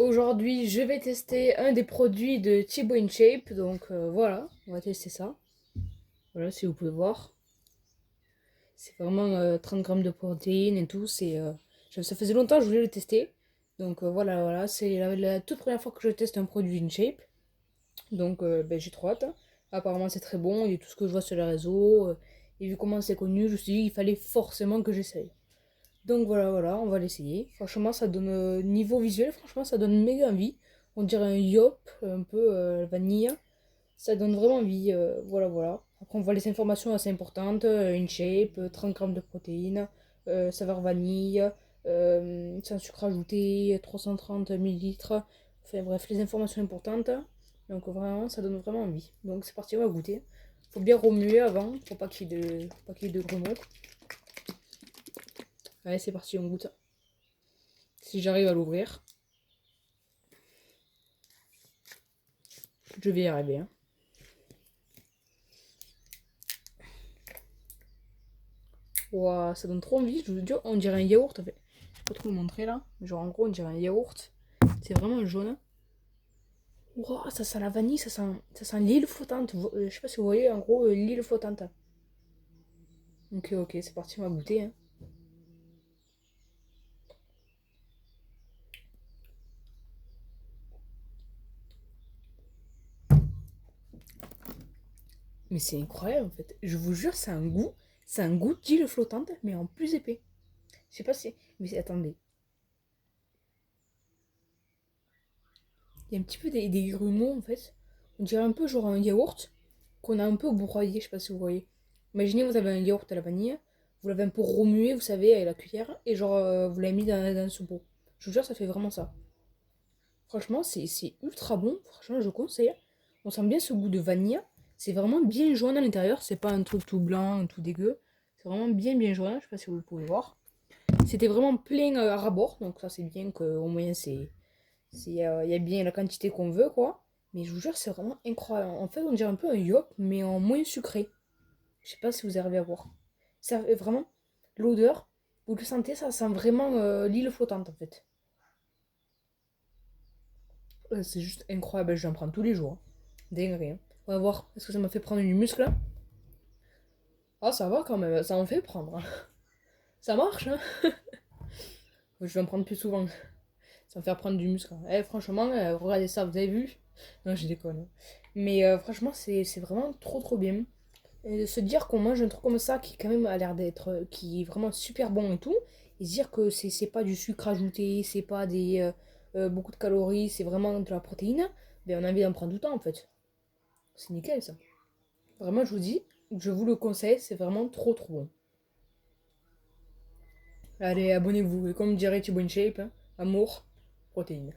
Aujourd'hui, je vais tester un des produits de Thibaut InShape. Donc voilà, on va tester ça. Voilà, si vous pouvez voir. C'est vraiment 30 grammes de protéines et tout. Ça faisait longtemps que je voulais le tester. Donc voilà, c'est la toute première fois que je teste un produit InShape. Donc j'ai trop hâte. Apparemment, c'est très bon. Et tout ce que je vois sur les réseaux. Et vu comment c'est connu, je me suis dit qu'il fallait forcément que j'essaye. Donc voilà, on va l'essayer. Franchement, ça donne, niveau visuel, franchement, ça donne méga envie. On dirait un yop, un peu vanille. Ça donne vraiment envie, voilà. Après, on voit les informations assez importantes. Une shape, 30 grammes de protéines, saveur vanille, sans sucre ajouté, 330 millilitres. Enfin bref, les informations importantes. Donc vraiment, ça donne vraiment envie. Donc c'est parti, on va goûter. Faut bien remuer avant, faut pas qu'il y ait faut pas qu'il y ait de grelots. Allez, c'est parti, on goûte. Si j'arrive à l'ouvrir, je vais y arriver, hein. Ouah, ça donne trop envie, je vous dis, on dirait un yaourt. En fait. Je peux pas trop vous montrer là. Genre en gros, on dirait un yaourt. C'est vraiment jaune. Ouah, ça sent la vanille, ça sent l'île flottante. Je sais pas si vous voyez, en gros, l'île flottante. Ok, c'est parti, on va goûter, hein. Mais c'est incroyable en fait. Je vous jure, c'est un goût d'île flottante, mais en plus épais. Je sais pas si. Mais attendez. Il y a un petit peu des grumeaux en fait. On dirait un peu genre un yaourt qu'on a un peu broyé, je sais pas si vous voyez. Imaginez, vous avez un yaourt à la vanille, vous l'avez un peu remué, vous savez, avec la cuillère, et genre vous l'avez mis dans ce pot. Je vous jure, ça fait vraiment ça. Franchement, c'est ultra bon. Franchement, je conseille. On sent bien ce goût de vanille. C'est vraiment bien jaune à l'intérieur. C'est pas un truc tout blanc, tout dégueu. C'est vraiment bien jaune. Je sais pas si vous pouvez voir. C'était vraiment plein à rabord. Donc ça, c'est bien qu'au moins, il y a bien la quantité qu'on veut, quoi. Mais je vous jure, c'est vraiment incroyable. En fait, on dirait un peu un yop, mais en moins sucré. Je sais pas si vous arrivez à voir. Ça fait vraiment l'odeur. Vous le sentez, ça sent vraiment l'île flottante, en fait. C'est juste incroyable. Je vais en prendre tous les jours. Dinguerie, hein. On va voir. Est-ce que ça m'a fait prendre du muscle, là? Ah, ça va quand même. Ça en fait prendre, hein. Ça marche, hein. Je vais en prendre plus souvent. Ça me fait prendre du muscle, hein. Franchement, regardez ça, vous avez vu? Non, je déconne. Mais franchement, c'est vraiment trop bien. Et de se dire qu'on mange un truc comme ça qui quand même a l'air d'être qui est vraiment super bon et tout, et se dire que c'est pas du sucre ajouté, c'est pas des beaucoup de calories, c'est vraiment de la protéine, ben on a envie d'en prendre tout le temps en fait. C'est nickel ça. Vraiment, je vous dis, je vous le conseille, c'est vraiment trop bon. Allez, abonnez-vous, et comme dirait Thibaut InShape, hein, amour, protéines.